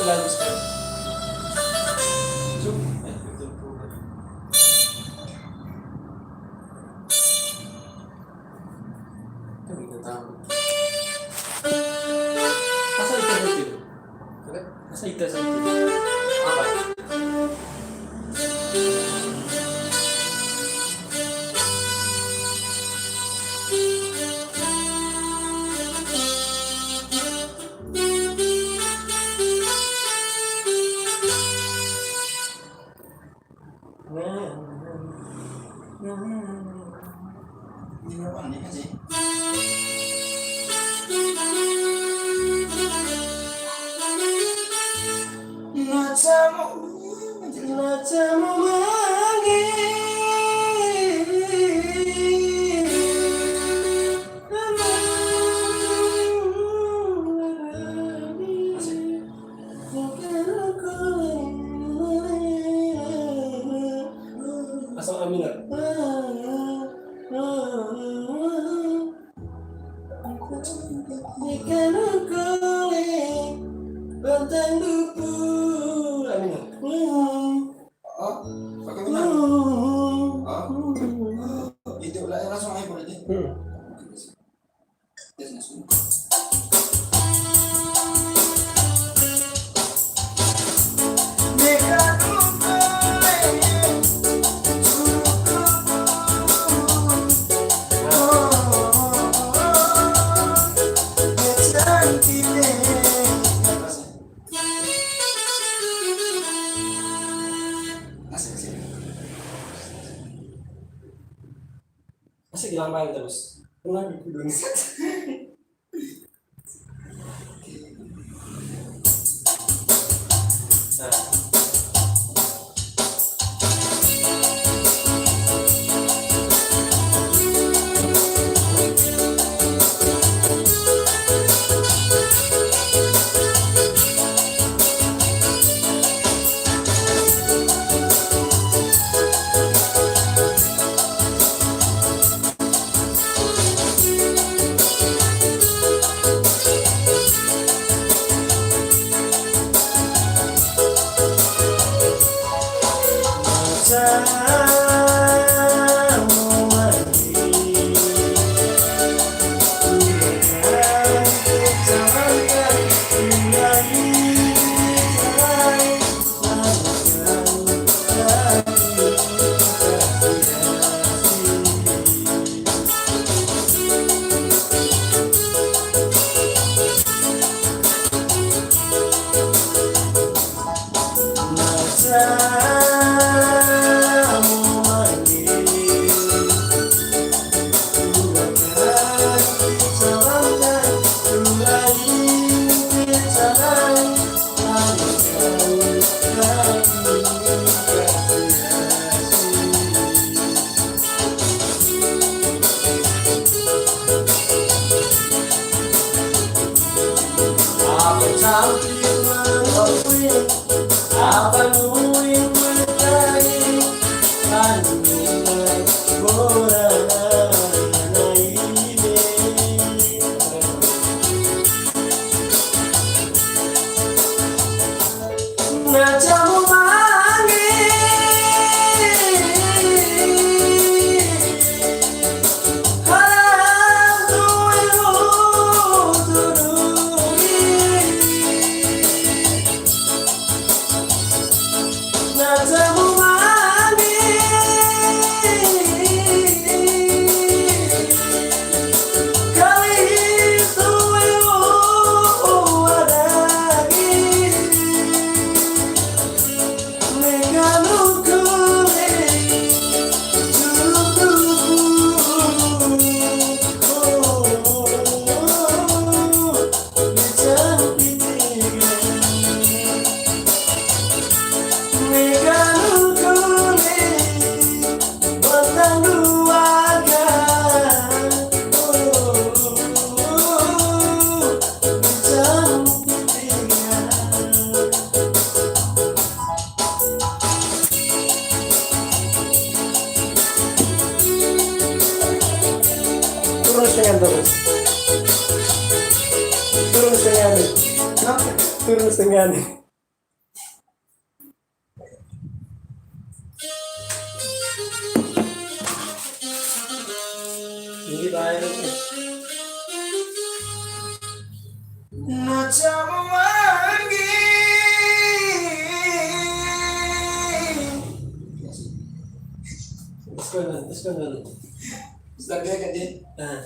lagu sekarang. Zoom. Betul po. Kami tahu. Masa itu? Masa itu? Apa? Ini apa nih kan sih? Natamu lagi. Asal amin nggak? Bantang dupu. Amin nggak? Oh, pakai benar. Itu lah langsung aja boleh deh. Tes langsung. Masih dilampain terus. Pulang di kudung. Nah. Turun setengah nih. terakhir nih. Nacamu lagi. Terus kan dulu. Sudah dia kan dia. Nah,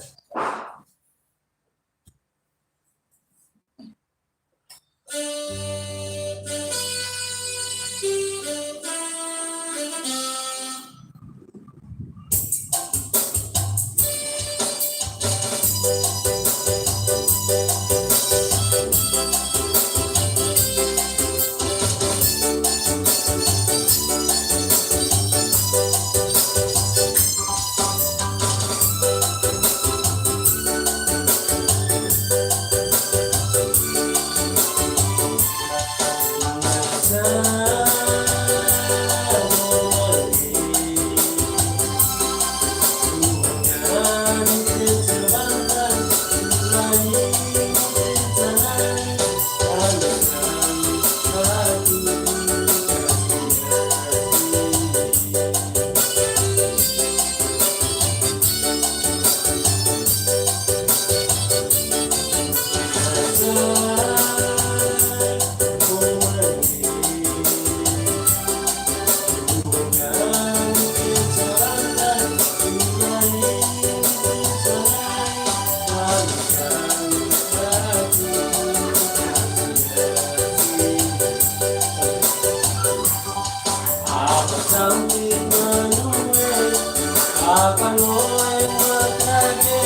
akan mulai berkage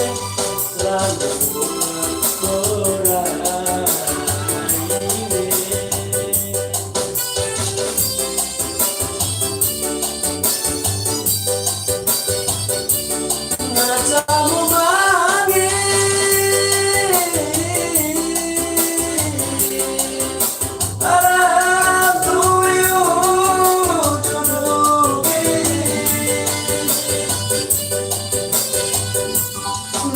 selalu berkorai ini. Nacamu bagi alam tuyu judugi.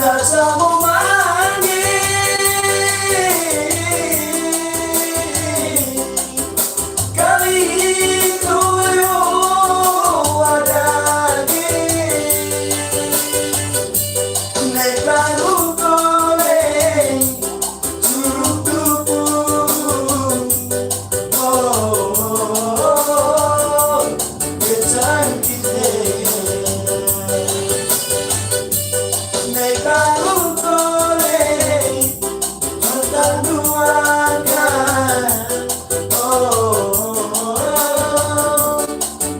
Nacamu bagi kali tuyu adagi. Nebaru goleng suruh tubuh. Oh, kecangkite. Nebaru goleng pertanduankan. Oh,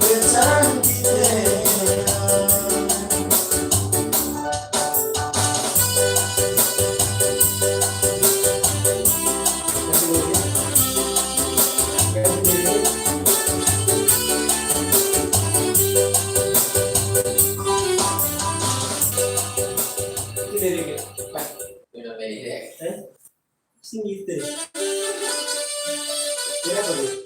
kecangkite. Udah beda. Sing gitu deh. Kira apa nih?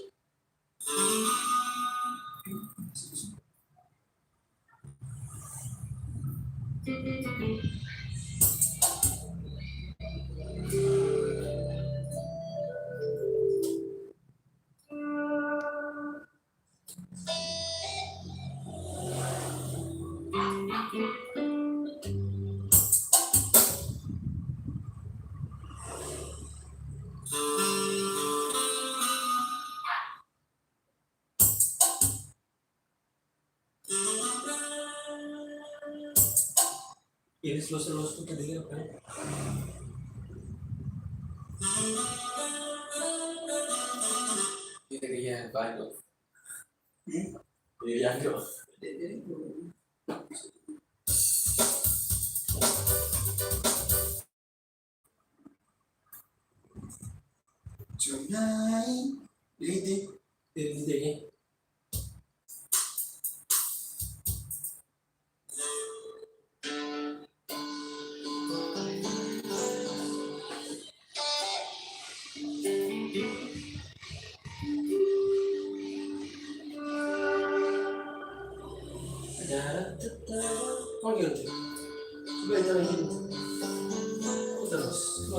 Ini selus-selus tuh tadi apa? Itu dia baru. Iya dong. Junai. Ini Ini deh. Ada tetap. Kau gitu. Coba jalan ini. Terus.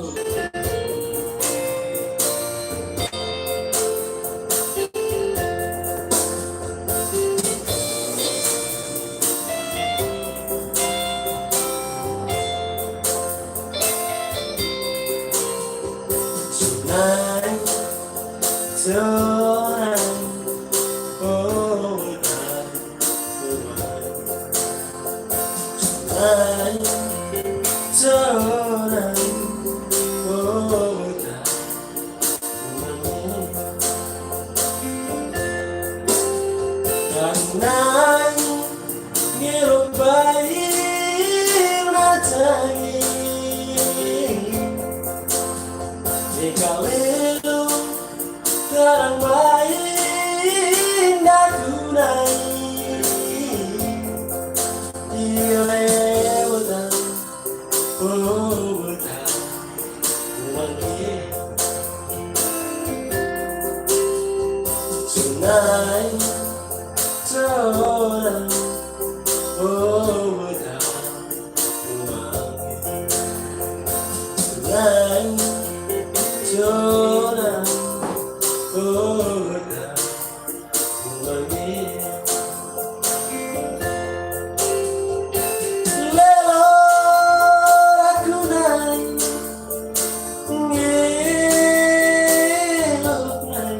Tonight, tonight, oh tonight, tonight, oh tonight, ngirup bayi natangi Dikalilu terang bayi nakunai Dilewatan Ubutan Wangi Tonight Tonight Ubutan Wangi Tonight Tonight Ubutan Wangi Lelo aku naik Ngelok naik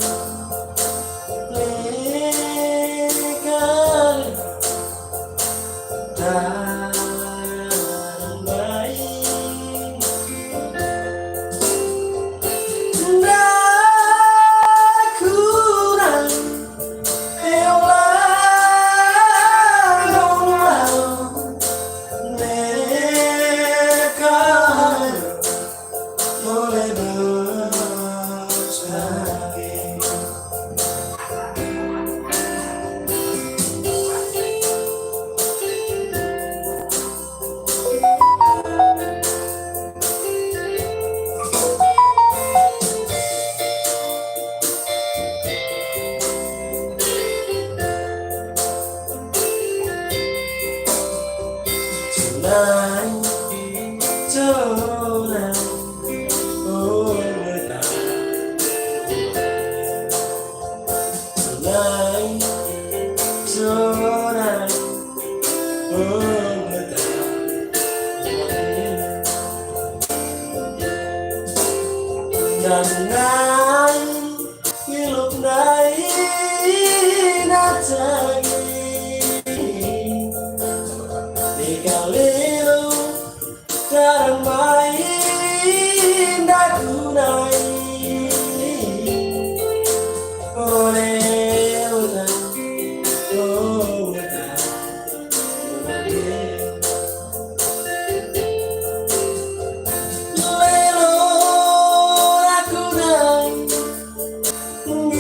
Lekal Tarang baik Naku naik Eolah Nonglau Lekal Boleh bersakit Tonight, tonight, oh tonight, tonight, Nanai, ngilup nai natangi Dikalilu terang main nakunai Oleh hutan, oh hutan Lelo aku naik Ngelok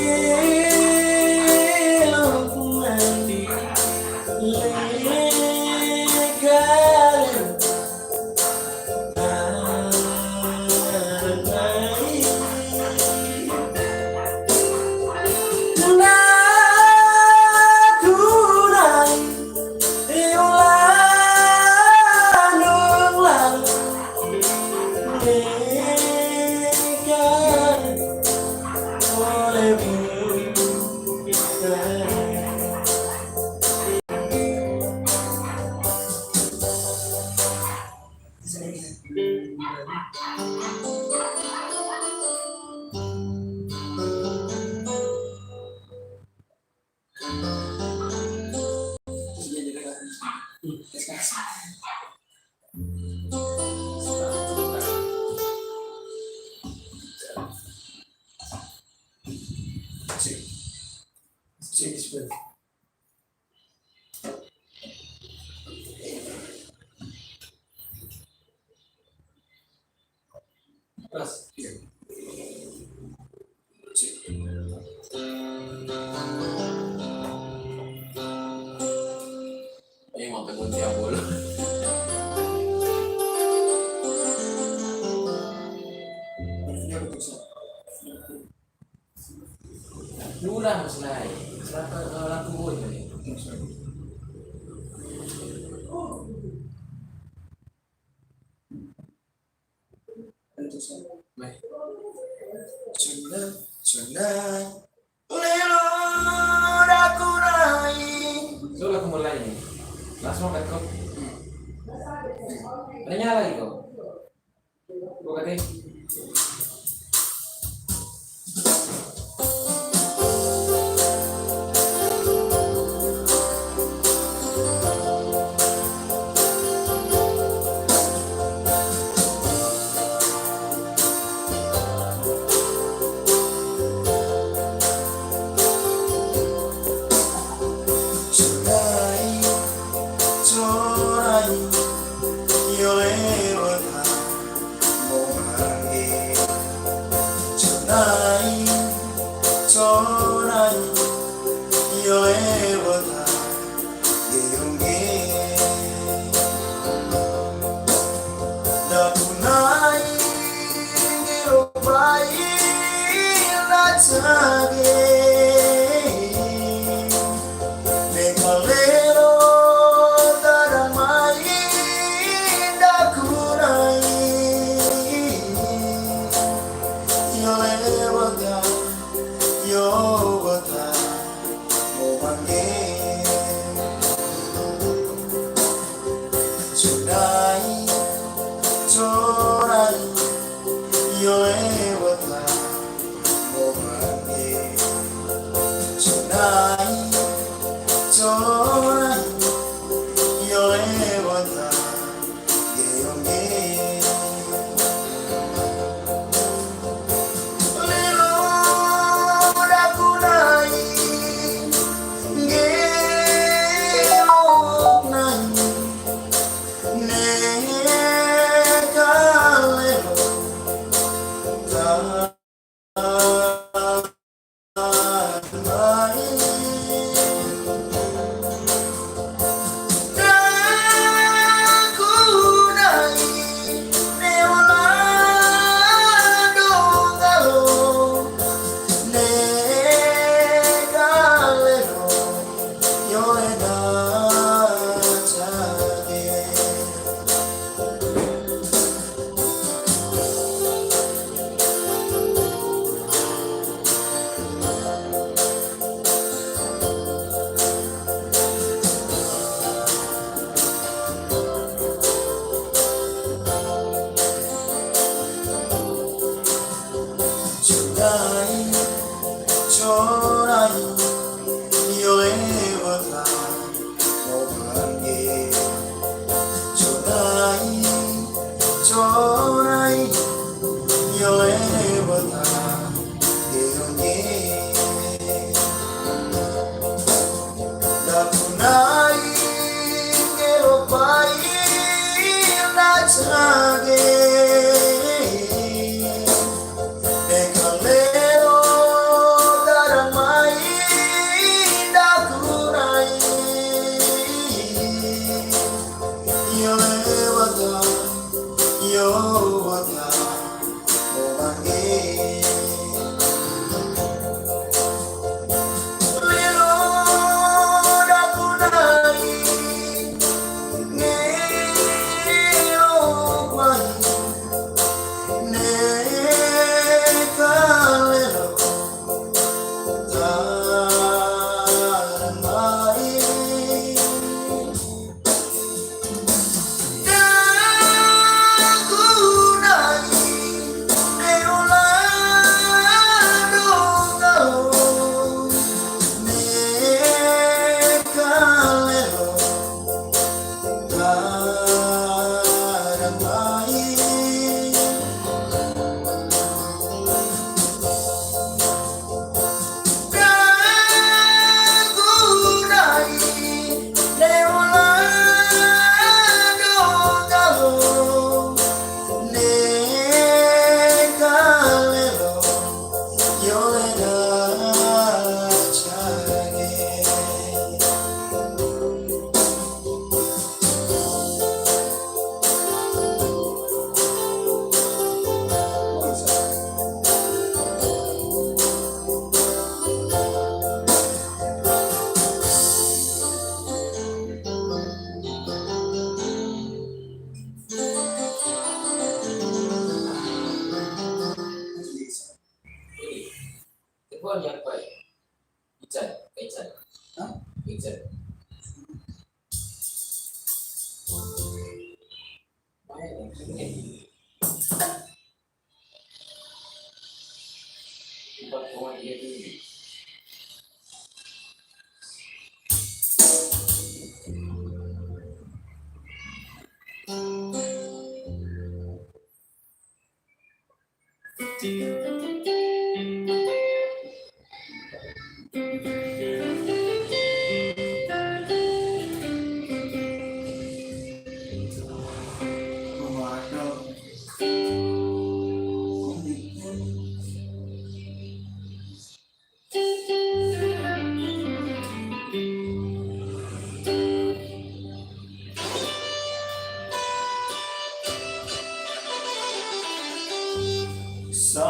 naik Lekal Tarang baik Naku naik Eolah nonglau Lekal Boleh Cik, Keras. Ini mau tegun tiap bulu. Dulu selesai. Selatan laku boy tadi. Baik. Sudah Lelo aku naik So aku mulai nih. Langsung kan kau. Ada nyala lagi kau. Kau katanya.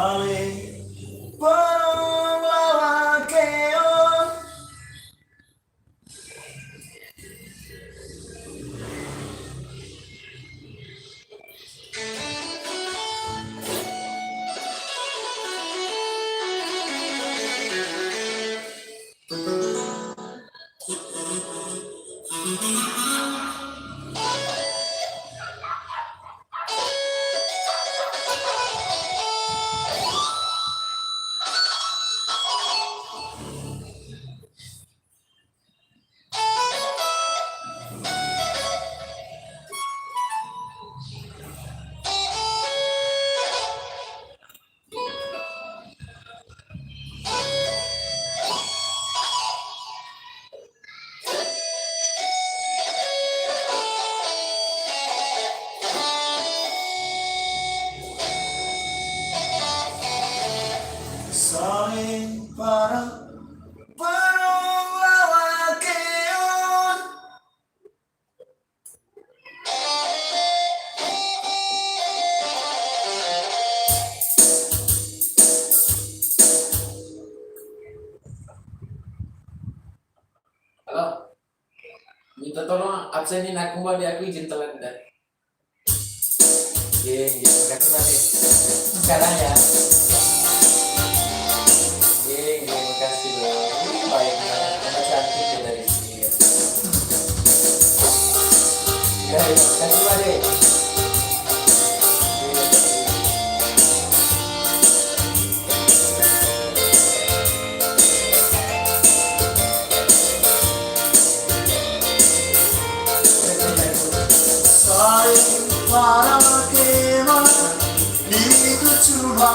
saling pengelawakeo. Saling para pengelawakeo. Halo, minta tolong absenin aku mbak, di aku izin telat dah. Geng, makasih mbak nih. Sekarang ya. Geng, makasih loh. Ini baik banget, karena cantik ya dari sini ya. Guys, makasih mbak deh. Saling para kema itu cuma